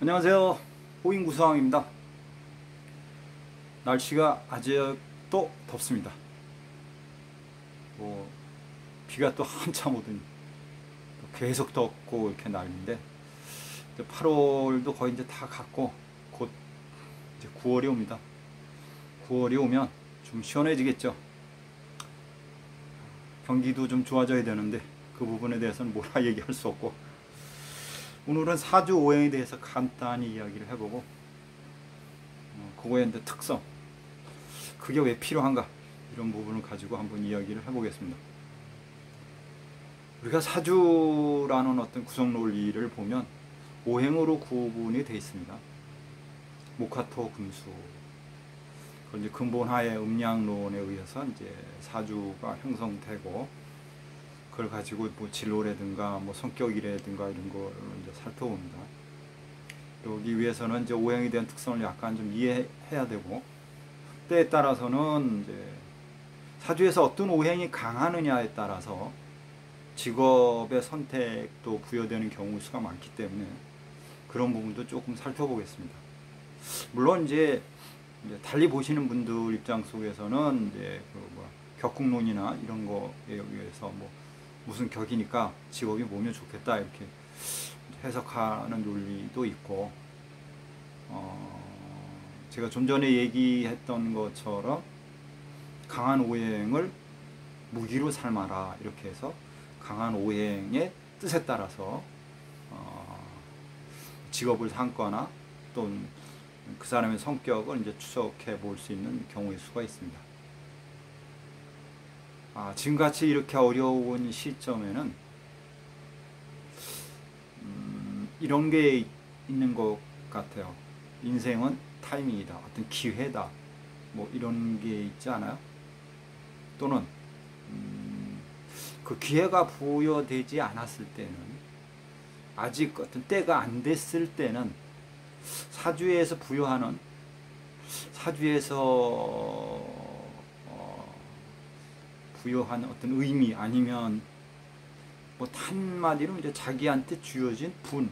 안녕하세요. 호인구수왕입니다. 날씨가 아직도 덥습니다. 비가 또 한참 오더니 계속 덥고 이렇게 날인데 8월도 거의 이제 다 갔고 곧 이제 9월이 옵니다. 9월이 오면 좀 시원해지겠죠. 경기도 좀 좋아져야 되는데 그 부분에 대해서는 뭐라 얘기할 수 없고, 오늘은 사주 오행에 대해서 간단히 이야기를 해보고, 그거의 이제 특성, 그게 왜 필요한가, 이런 부분을 가지고 한번 이야기를 해보겠습니다. 우리가 사주라는 어떤 구성 논리를 보면 오행으로 구분이 되어 있습니다. 목화토 금수. 그걸 이제 근본하에 음양론에 의해서 이제 사주가 형성되고, 그걸 가지고 뭐 진로라든가 뭐 성격이라든가 이런 걸 이제 살펴봅니다. 그러기 위해서는 이제 오행에 대한 특성을 약간 좀 이해해야 되고, 때에 따라서는 이제 사주에서 어떤 오행이 강하느냐에 따라서 직업의 선택도 부여되는 경우 수가 많기 때문에 그런 부분도 조금 살펴보겠습니다. 물론 이제 달리 보시는 분들 입장 속에서는 이제 격국론이나 이런 거에 의해서 뭐 무슨 격이니까 직업이 뭐면 좋겠다 이렇게 해석하는 논리도 있고, 제가 좀 전에 얘기했던 것처럼 강한 오행을 무기로 삼아라 이렇게 해서 강한 오행의 뜻에 따라서 직업을 삼거나 또는 그 사람의 성격을 이제 추적해 볼 수 있는 경우의 수가 있습니다. 지금같이 이렇게 어려운 시점에는 이런 게 있는 것 같아요. 인생은 타이밍이다, 어떤 기회다, 뭐 이런 게 있지 않아요? 또는 그 기회가 부여되지 않았을 때는, 아직 어떤 때가 안 됐을 때는 사주에서 부여하는, 사주에서 부여한 어떤 의미, 아니면 뭐 한마디로 이제 자기한테 주어진 분,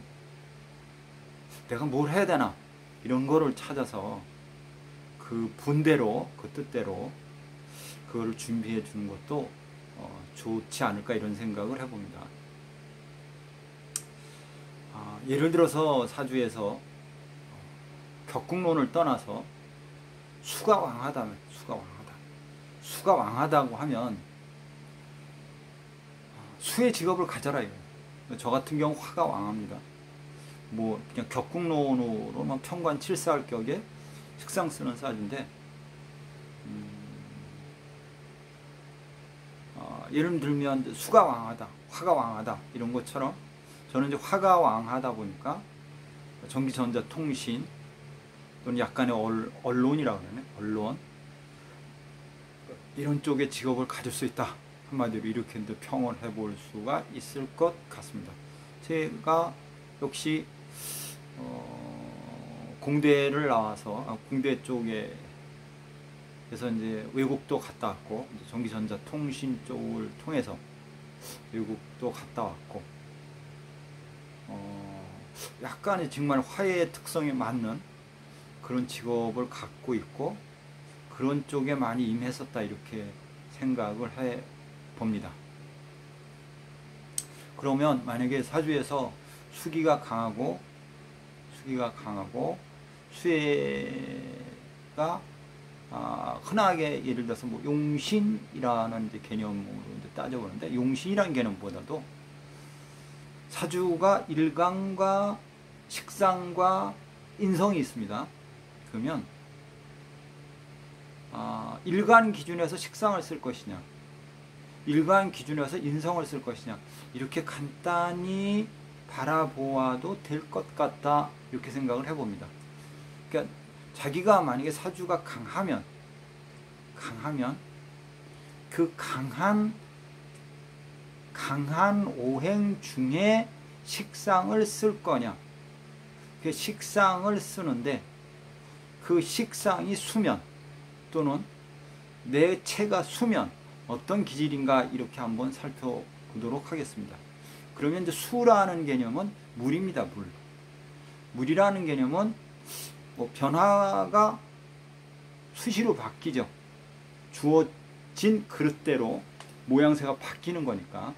내가 뭘 해야 되나 이런 거를 찾아서 그 분대로, 그 뜻대로 그거를 준비해 주는 것도 좋지 않을까 이런 생각을 해봅니다. 예를 들어서 사주에서 격국론을 떠나서 수가 왕하다면, 수가 왕하다고 하면 수의 직업을 가져라 이거예요. 저 같은 경우 화가 왕합니다. 뭐 그냥 격국론으로만 평관 칠사할격에 식상 쓰는 사주인데, 예를 들면 수가 왕하다, 화가 왕하다 이런 것처럼 저는 이제 화가 왕하다 보니까 전기전자 통신 또는 약간의 언론이라고 그러네, 언론, 이런 쪽의 직업을 가질 수 있다. 한마디로 이렇게 평을 해볼 수가 있을 것 같습니다. 제가 역시 공대를 나와서 공대 쪽에 그래서 이제 외국도 갔다 왔고, 전기전자 통신 쪽을 통해서 외국도 갔다 왔고, 약간의 정말 화해의 특성에 맞는 그런 직업을 갖고 있고, 그런 쪽에 많이 임했었다 이렇게 생각을 해 봅니다. 그러면 만약에 사주에서 수기가 강하고 수해가 흔하게 예를 들어서 뭐 용신이라는 이제 개념으로 이제 따져보는데, 용신이라는 개념보다도 사주가 일간과 식상과 인성이 있습니다. 그러면 일간 기준에서 식상을 쓸 것이냐, 일간 기준에서 인성을 쓸 것이냐, 이렇게 간단히 바라보아도 될 것 같다 이렇게 생각을 해봅니다. 그러니까 자기가 만약에 사주가 강하면 그 강한 오행 중에 식상을 쓸 거냐, 그 식상을 쓰는데 그 식상이 수면 또는 내 체가 수면 어떤 기질인가 이렇게 한번 살펴보도록 하겠습니다. 그러면 이제 수라는 개념은 물입니다. 물이라는 개념은 뭐 변화가 수시로 바뀌죠. 주어진 그릇대로 모양새가 바뀌는 거니까.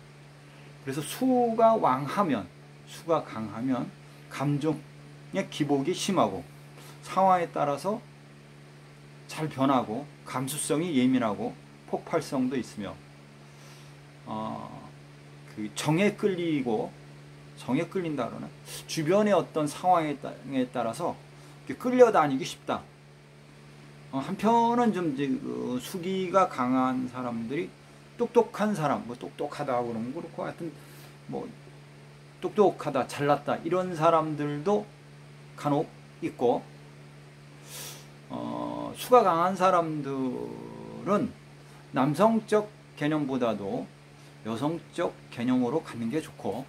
그래서 수가 강하면 감정의 기복이 심하고 상황에 따라서 잘 변하고 감수성이 예민하고 폭발성도 있으며 그 정에 끌린다 그러나 주변의 어떤 상황에 따라서 끌려다니기 쉽다. 한편은 좀 이제 수기가 강한 사람들이 똑똑한 사람, 뭐 똑똑하다 그러면 그렇고 하여튼 뭐 똑똑하다, 잘났다 이런 사람들도 간혹 있고, 수가 강한 사람들은 남성적 개념보다도 여성적 개념으로 갖는 게 좋고,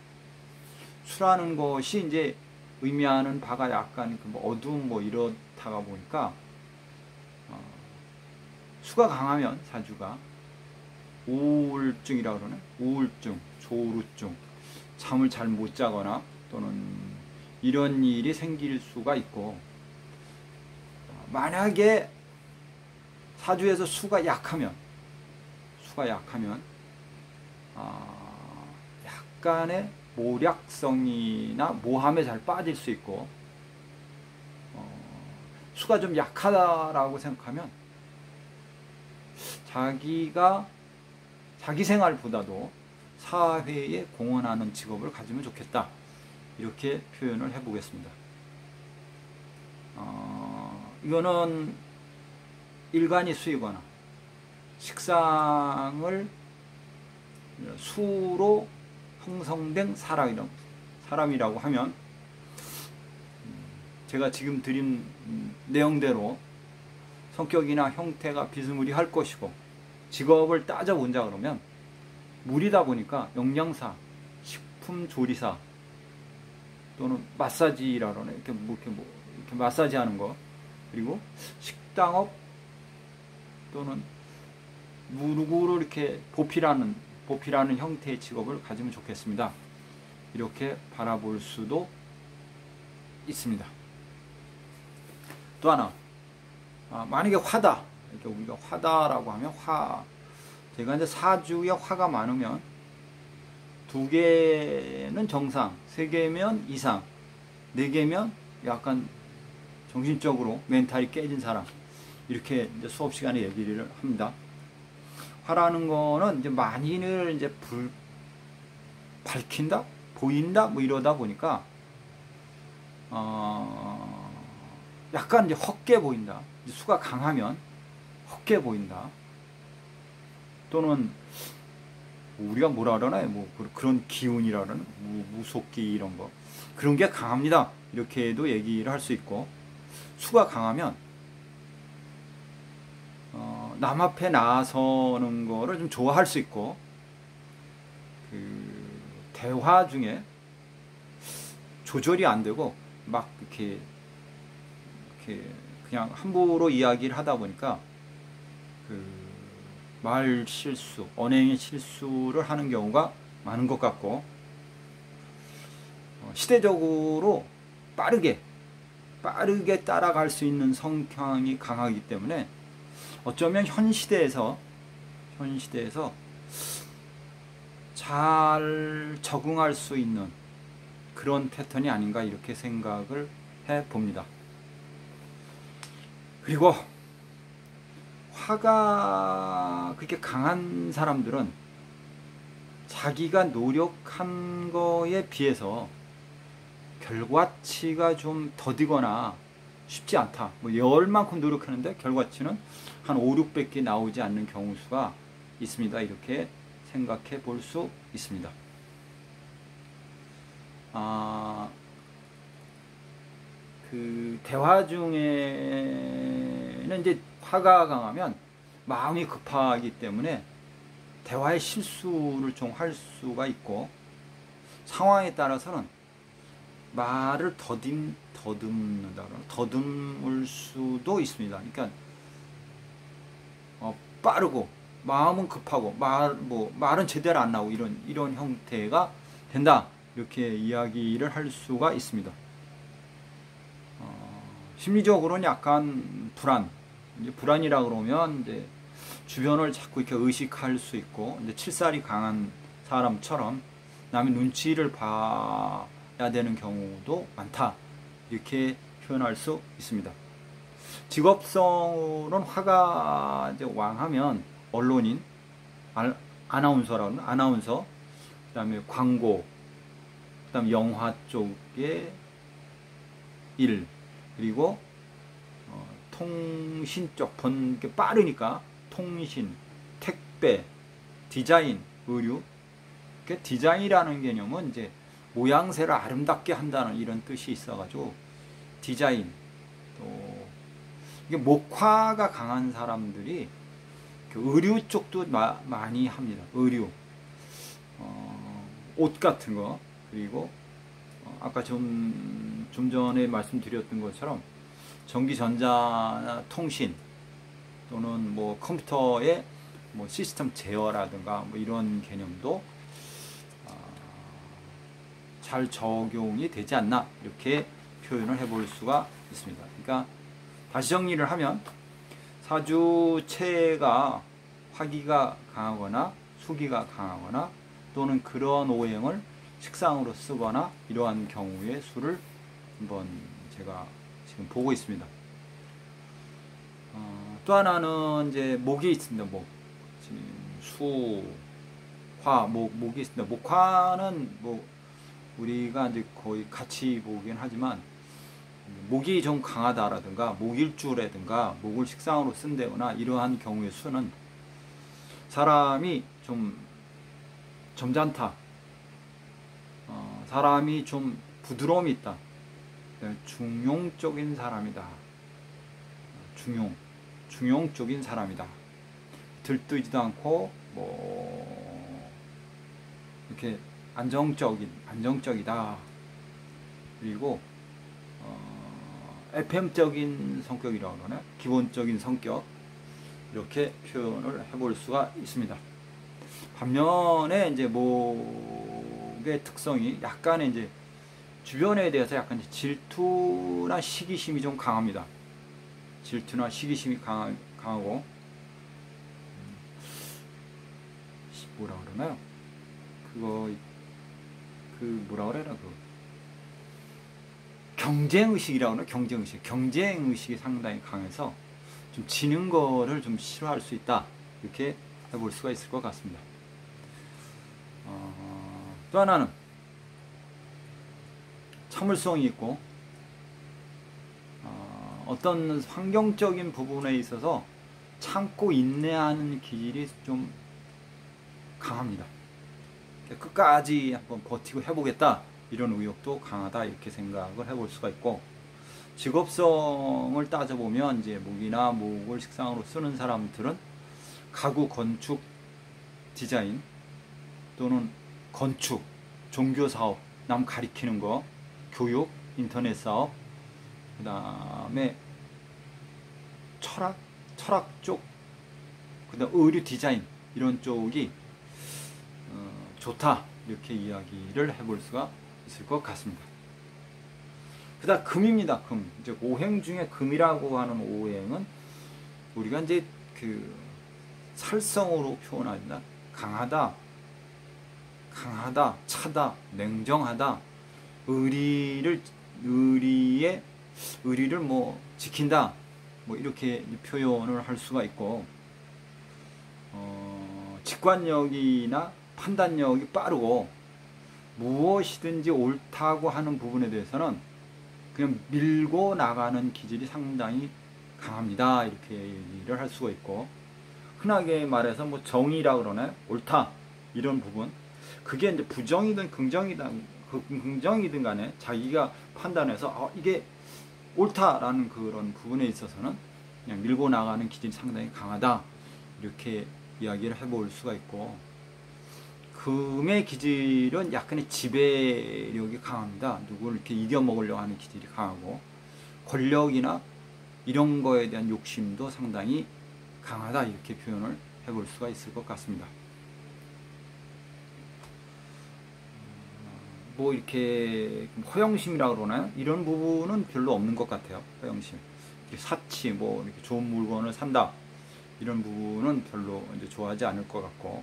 수라는 것이 이제 의미하는 바가 약간 뭐 어두운 뭐 이렇다가 보니까 수가 강하면 사주가 우울증이라고 그러네. 우울증, 조루증, 잠을 잘 못 자거나 또는 이런 일이 생길 수가 있고, 만약에 사주에서 수가 약하면 약간의 모략성이나 모함에 잘 빠질 수 있고, 수가 좀 약하다라고 생각하면 자기 생활보다도 사회에 공헌하는 직업을 가지면 좋겠다, 이렇게 표현을 해보겠습니다. 이거는 일간이 수이거나 식상을 수로 형성된 사람이라고 하면, 제가 지금 드린 내용대로 성격이나 형태가 비스무리할 것이고, 직업을 따져본자 그러면 물이다 보니까 영양사, 식품조리사 또는 마사지라 그러네. 이렇게 마사지 하는 거, 그리고 식당업 또는 누구를 이렇게 보필하는 형태의 직업을 가지면 좋겠습니다. 이렇게 바라볼 수도 있습니다. 또 하나, 만약에 화다, 이렇게 우리가 화다라고 하면 제가 이제 사주에 화가 많으면 2개는 정상, 3개면 이상, 4개면 약간 정신적으로 멘탈이 깨진 사람, 이렇게 이제 수업 시간에 얘기를 합니다. 화라는 거는 이제 만인을 이제 밝힌다, 보인다, 뭐 이러다 보니까 약간 이제 헛게 보인다. 수가 강하면 헛게 보인다. 또는 우리가 뭐라 그러나요? 뭐 그런 기운이라 그러나, 무속기 이런 거, 그런 게 강합니다. 이렇게도 얘기를 할 수 있고, 수가 강하면 남 앞에 나서는 거를 좀 좋아할 수 있고, 대화 중에 조절이 안 되고 막 이렇게 그냥 함부로 이야기를 하다 보니까 말 실수, 언행의 실수를 하는 경우가 많은 것 같고, 시대적으로 빠르게 따라갈 수 있는 성향이 강하기 때문에 어쩌면 현 시대에서 잘 적응할 수 있는 그런 패턴이 아닌가, 이렇게 생각을 해 봅니다. 그리고 화가 그렇게 강한 사람들은 자기가 노력한 거에 비해서 결과치가 좀 더디거나 쉽지 않다. 뭐 열만큼 노력하는데 결과치는 한 5, 600개 나오지 않는 경우 수가 있습니다. 이렇게 생각해 볼 수 있습니다. 대화 중에는 이제 화가 강하면 마음이 급하기 때문에 대화의 실수를 좀 할 수가 있고, 상황에 따라서는 말을 더듬을 수도 있습니다. 그러니까 빠르고 마음은 급하고 말은 제대로 안 나오고 이런 형태가 된다, 이렇게 이야기를 할 수가 있습니다. 심리적으로는 약간 불안. 이제 불안이라 그러면 이제 주변을 자꾸 이렇게 의식할 수 있고, 이제 칠살이 강한 사람처럼 남의 눈치를 봐야 되는 경우도 많다. 이렇게 표현할 수 있습니다. 직업성으로는 화가 이제 왕하면 언론인, 아나운서라는 아나운서, 그다음에 광고, 그다음 영화 쪽의 일, 그리고 통신 쪽 번개 빠르니까 통신, 택배, 디자인, 의류. 디자인이라는 개념은 이제 모양새를 아름답게 한다는 이런 뜻이 있어가지고 디자인. 또 이게 목화가 강한 사람들이 의류 쪽도 많이 합니다. 의류, 옷 같은 거, 그리고 아까 좀 전에 말씀드렸던 것처럼 전기전자나 통신 또는 뭐 컴퓨터의 뭐 시스템 제어라든가 뭐 이런 개념도 잘 적용이 되지 않나, 이렇게 표현을 해볼 수가 있습니다. 그러니까 다시 정리를 하면 사주체가 화기가 강하거나 수기가 강하거나 또는 그런 오행을 식상으로 쓰거나 이러한 경우의 수를 한번 제가 지금 보고 있습니다. 또 하나는 이제 목이 있습니다. 목. 지금 수, 화, 목이 있습니다. 목화는 뭐 우리가 이제 거의 같이 보긴 하지만 목이 좀 강하다라든가 목일주라든가 목을 식상으로 쓴다거나 이러한 경우의 수는 사람이 좀 점잖다, 사람이 좀 부드러움이 있다, 중용적인 사람이다, 중용적인 사람이다, 들뜨지도 않고 뭐 이렇게 안정적이다. 그리고 FM적인 성격이라고 그러나 기본적인 성격, 이렇게 표현을 해볼 수가 있습니다. 반면에 이제 목의 특성이 약간의 이제 주변에 대해서 약간 질투나 시기심이 좀 강합니다. 질투나 시기심이 강하고 뭐라 그러나요? 뭐라 그래나 경쟁의식이라고 하나? 경쟁의식이 상당히 강해서 좀 지는 거를 좀 싫어할 수 있다, 이렇게 해볼 수가 있을 것 같습니다. 또 하나는 참을성이 있고 어떤 환경적인 부분에 있어서 참고 인내하는 기질이 좀 강합니다. 끝까지 한번 버티고 해보겠다, 이런 의욕도 강하다, 이렇게 생각을 해볼 수가 있고, 직업성을 따져보면 이제 목이나 목을 식상으로 쓰는 사람들은 가구, 건축, 디자인 또는 건축, 종교사업, 남 가리키는 거, 교육, 인터넷 사업, 그 다음에 철학 쪽, 그 다음 의류 디자인, 이런 쪽이 좋다, 이렇게 이야기를 해볼 수가 있을 것 같습니다. 그 다음 금입니다. 금. 이제 오행 중에 금이라고 하는 오행은 우리가 이제 그 살성으로 표현한다. 강하다, 차다, 냉정하다, 의리를 뭐 지킨다, 뭐 이렇게 표현을 할 수가 있고, 직관력이나 판단력이 빠르고 무엇이든지 옳다고 하는 부분에 대해서는 그냥 밀고 나가는 기질이 상당히 강합니다, 이렇게 얘기를 할 수가 있고, 흔하게 말해서 뭐 정의라 그러나요? 옳다, 이런 부분, 그게 이제 부정이든 긍정이든 간에 자기가 판단해서 이게 옳다라는 그런 부분에 있어서는 그냥 밀고 나가는 기질이 상당히 강하다, 이렇게 이야기를 해볼 수가 있고, 금의 기질은 약간의 지배력이 강합니다. 누구를 이렇게 이겨먹으려고 하는 기질이 강하고, 권력이나 이런 거에 대한 욕심도 상당히 강하다, 이렇게 표현을 해볼 수가 있을 것 같습니다. 뭐 이렇게 허영심이라고 그러나요? 이런 부분은 별로 없는 것 같아요. 허영심. 사치, 뭐 이렇게 좋은 물건을 산다. 이런 부분은 별로 이제 좋아하지 않을 것 같고,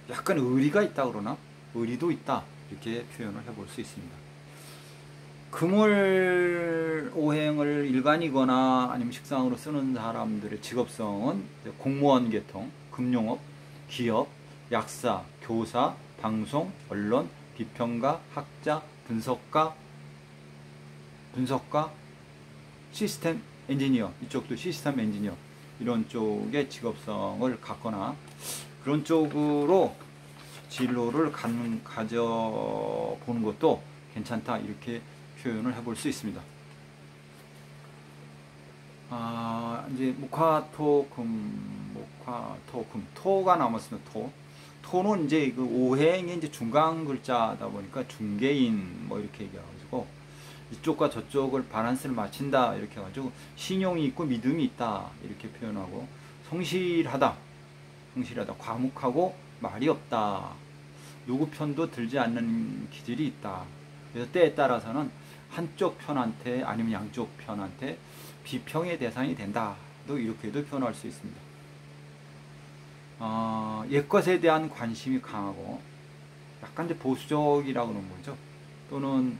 약간 의리가 있다 그러나? 의리도 있다. 이렇게 표현을 해볼 수 있습니다. 금월 오행을 일반이거나 아니면 식상으로 쓰는 사람들의 직업성은 공무원 계통, 금융업, 기업, 약사, 교사, 방송, 언론, 비평가, 학자, 분석가, 시스템 엔지니어, 이쪽도 시스템 엔지니어, 이런 쪽의 직업성을 갖거나 그런 쪽으로 진로를 가져보는 것도 괜찮다, 이렇게 표현을 해볼 수 있습니다. 이제 토가 남았습니다. 토는 이제 그 오행의 이제 중간 글자다 보니까 중개인 뭐 이렇게 얘기해가지고 이쪽과 저쪽을 바란스를 맞춘다 이렇게 해가지고 신용이 있고 믿음이 있다 이렇게 표현하고, 성실하다, 과묵하고 말이 없다, 누구 편도 들지 않는 기질이 있다. 그래서 때에 따라서는 한쪽 편한테 아니면 양쪽 편한테 비평의 대상이 된다, 또 이렇게도 표현할 수 있습니다. 옛것에 대한 관심이 강하고 약간 이제 보수적이라고 하는 거죠. 또는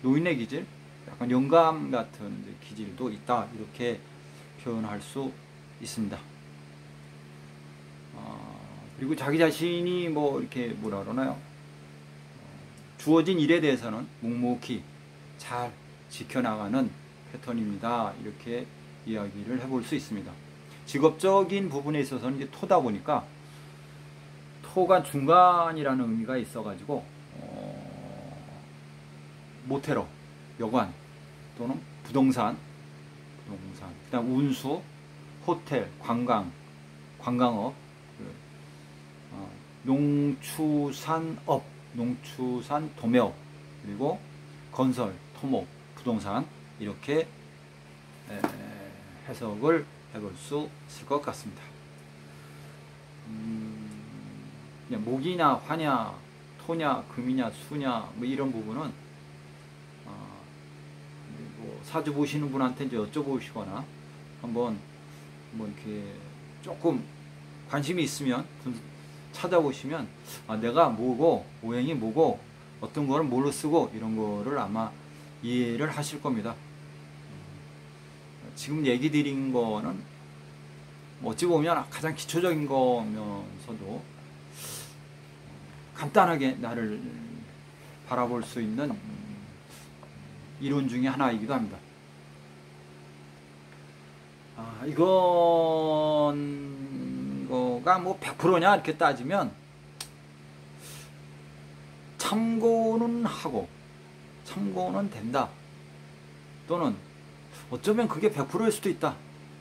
노인의 기질, 약간 영감 같은 이제 기질도 있다, 이렇게 표현할 수 있습니다. 그리고 자기 자신이 뭐 이렇게 뭐라 그러나요? 주어진 일에 대해서는 묵묵히 잘 지켜나가는 패턴입니다. 이렇게 이야기를 해볼 수 있습니다. 직업적인 부분에 있어서는 이제 토다 보니까 토가 중간이라는 의미가 있어가지고 모테러, 여관 또는 부동산, 그다음 운수, 호텔, 관광업, 농축산업, 농축산 도매업, 그리고 건설, 토목, 부동산, 이렇게 해석을 해볼 수 있을 것 같습니다. 목이냐, 화냐, 토냐, 금이냐, 수냐, 뭐 이런 부분은 뭐 사주 보시는 분한테 이제 여쭤보시거나 한번 이렇게 조금 관심이 있으면 찾아보시면 내가 뭐고 오행이 뭐고 어떤 거를 뭘로 쓰고 이런 거를 아마 이해를 하실 겁니다. 지금 얘기 드린 거는 어찌 보면 가장 기초적인 거면서도 간단하게 나를 바라볼 수 있는 이론 중에 하나이기도 합니다. 이건 거가 뭐 100%냐 이렇게 따지면 참고는 하고 참고는 된다, 또는 어쩌면 그게 100%일 수도 있다,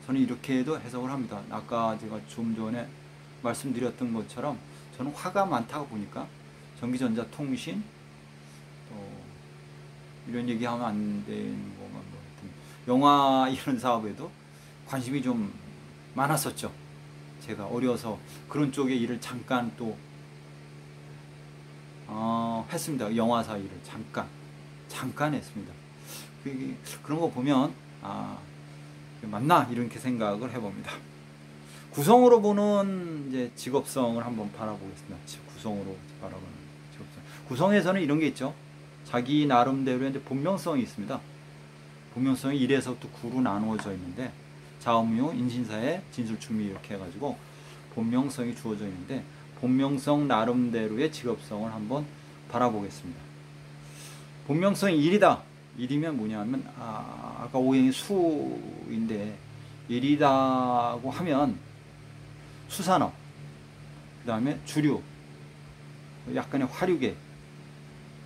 저는 이렇게도 해석을 합니다. 아까 제가 좀 전에 말씀드렸던 것처럼 저는 화가 많다고 보니까 전기전자 통신 또 이런 얘기하면 안 되는 거만 뭐 영화 이런 사업에도 관심이 좀 많았었죠. 제가 어려서 그런 쪽의 일을 잠깐 또 했습니다. 영화사 일을 잠깐 했습니다. 그런 거 보면 맞나 이렇게 생각을 해봅니다. 구성으로 보는 이제 직업성을 한번 바라보겠습니다. 구성으로 바라보는 직업성. 구성에서는 이런 게 있죠. 자기 나름대로 이제 본명성이 있습니다. 본명성이 1에서부터 9로 나누어져 있는데 자음유, 인신사에, 진술충미 이렇게 해가지고 본명성이 주어져 있는데 본명성 나름대로의 직업성을 한번 바라보겠습니다. 본명성이 1이다. 1이면 뭐냐면 아까 오행이 수인데 1이다고 하면 수산업, 그 다음에 주류, 약간의 화류계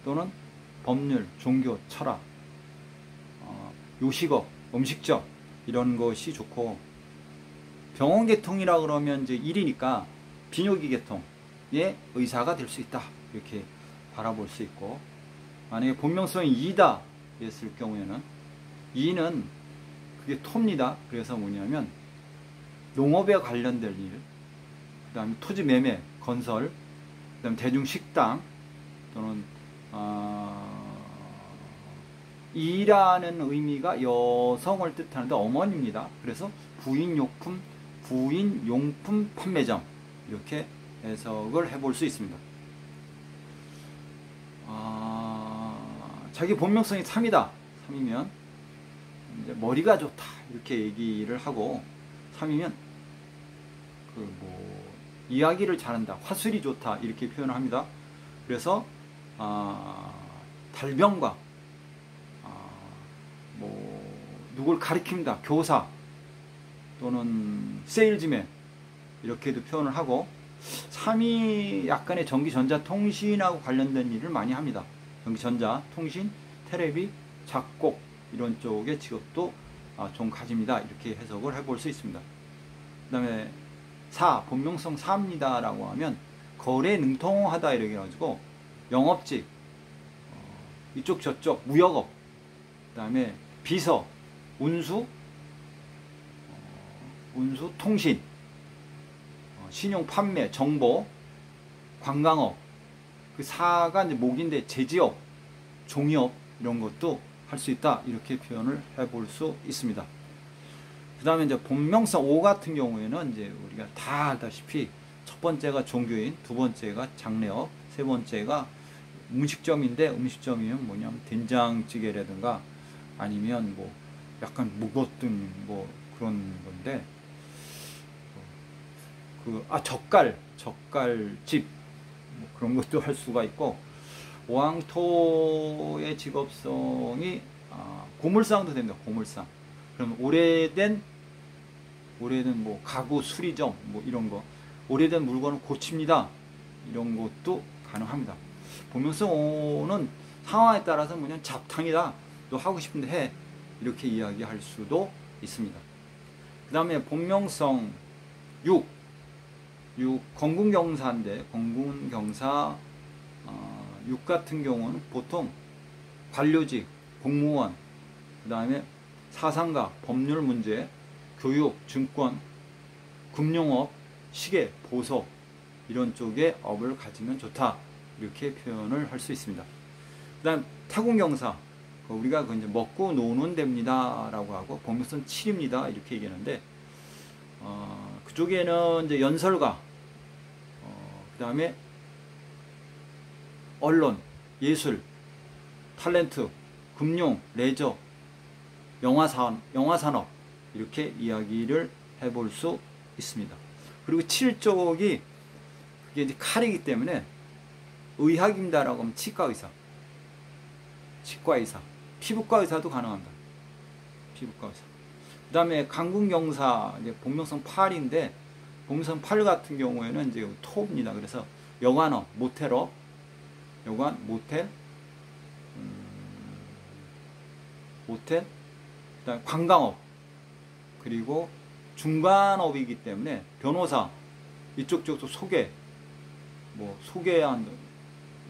또는 법률, 종교, 철학, 요식업, 음식점 이런 것이 좋고, 병원 계통이라 그러면 이제 1이니까 비뇨기 계통의 의사가 될 수 있다 이렇게 바라볼 수 있고, 만약에 본명성이 2다 했을 경우에는 2는 그게 토입니다. 그래서 뭐냐면 농업에 관련된 일, 그 다음에 토지 매매, 건설, 그다음 대중식당 또는 이라는 의미가 여성을 뜻하는데 어머니입니다. 그래서 부인용품 판매점 이렇게 해석을 해볼 수 있습니다. 자기 본명성이 3이다. 3이면 이제 머리가 좋다 이렇게 얘기를 하고 3이면 이야기를 잘한다, 화술이 좋다 이렇게 표현을 합니다. 그래서 달병과 누굴 가리킨다, 교사 또는 세일즈맨 이렇게도 표현을 하고 3이 약간의 전기, 전자, 통신하고 관련된 일을 많이 합니다. 전기, 전자, 통신, 텔레비, 작곡 이런 쪽의 직업도 좀 가집니다. 이렇게 해석을 해볼 수 있습니다. 그 다음에 4, 본명성 4입니다 라고 하면 거래 능통하다 이렇게 해가지고 영업직, 이쪽 저쪽 무역업, 그 다음에 비서, 운수, 통신, 신용 판매, 정보, 관광업, 그 4가 이제 목인데 제지업, 종이업 이런 것도 할 수 있다 이렇게 표현을 해볼 수 있습니다. 그 다음에 이제 본명성 5 같은 경우에는 이제 우리가 다 알다시피 첫 번째가 종교인, 두 번째가 장례업, 세 번째가 음식점인데 음식점이면 뭐냐면 된장찌개라든가 아니면 뭐 약간 묵었던 뭐 그런 건데 젓갈집 뭐 그런 것도 할 수가 있고 오왕토의 직업성이 고물상도 됩니다. 고물상. 그럼 오래된 뭐 가구 수리점 뭐 이런 거 오래된 물건을 고칩니다. 이런 것도 가능합니다. 본명성 5는 상황에 따라서 뭐냐 잡탕이다. 또 하고 싶은데 해. 이렇게 이야기할 수도 있습니다. 그 다음에 본명성 6 건군경사인데 건군경사 6 같은 경우는 보통 관료직, 공무원, 그 다음에 사상가, 법률 문제, 교육, 증권, 금융업, 시계, 보석 이런 쪽의 업을 가지면 좋다 이렇게 표현을 할 수 있습니다. 그 다음 타군경사 우리가 이제 먹고 노는 데입니다 라고 하고 본명성 7입니다 이렇게 얘기하는데 그쪽에는 이제 연설가, 그 다음에 언론, 예술, 탤런트, 금융, 레저, 영화산업 이렇게 이야기를 해볼 수 있습니다. 그리고 7쪽이 그게 이제 칼이기 때문에 의학입니다라고 하면 치과의사, 피부과의사도 가능합니다. 피부과의사. 그 다음에 강군경사 이제 본명성 8인데 본명성 8 같은 경우에는 이제 토입니다. 그래서 여관업, 모텔업, 모텔, 그다음에 관광업, 그리고 중간업이기 때문에 변호사, 이쪽 쪽도 소개한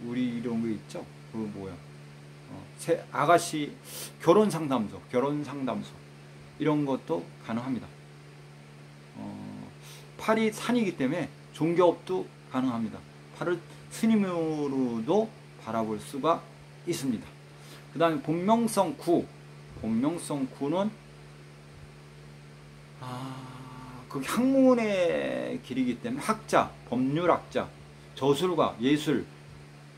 우리 이런 거 있죠? 아가씨 결혼 상담소 이런 것도 가능합니다. 8이 산이기 때문에 종교업도 가능합니다. 8을 스님으로도 바라볼 수가 있습니다. 그 다음에 본명성 9는 그 학문의 길이기 때문에 학자, 법률학자, 저술가, 예술,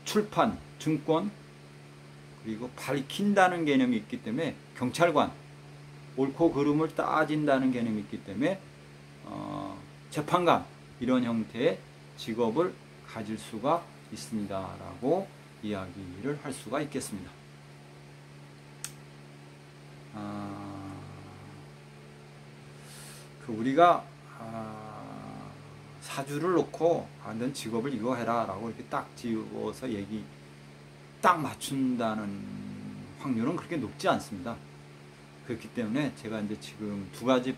출판, 증권, 그리고 밝힌다는 개념이 있기 때문에 경찰관, 옳고 그름을 따진다는 개념이 있기 때문에 재판관 이런 형태의 직업을 가질 수가 있습니다 라고 이야기를 할 수가 있겠습니다. 우리가 사주를 놓고 넌 직업을 이거 해라 라고 이렇게 딱 지어서 딱 맞춘다는 확률은 그렇게 높지 않습니다. 그렇기 때문에 제가 이제 지금 두 가지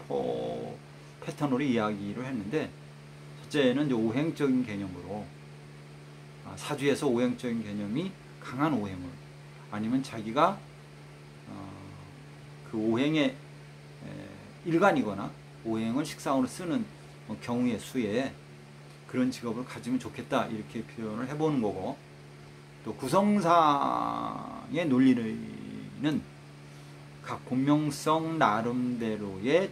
패턴으로 이야기를 했는데, 첫째는 이제 오행적인 개념으로 사주에서 오행적인 개념이 강한 오행을, 아니면 자기가 그 오행의 일간이거나 오행을 식상으로 쓰는 경우의 수에 그런 직업을 가지면 좋겠다 이렇게 표현을 해보는 거고, 또 구성상의 논리는 각 본명성 나름대로의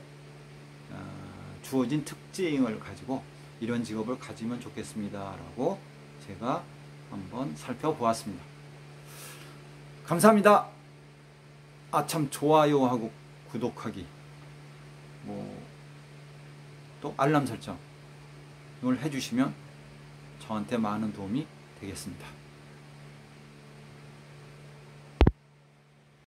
주어진 특징을 가지고 이런 직업을 가지면 좋겠습니다 라고 제가 한번 살펴보았습니다. 감사합니다. 참 좋아요하고 구독하기, 또 알람 설정을 해주시면 저한테 많은 도움이 되겠습니다.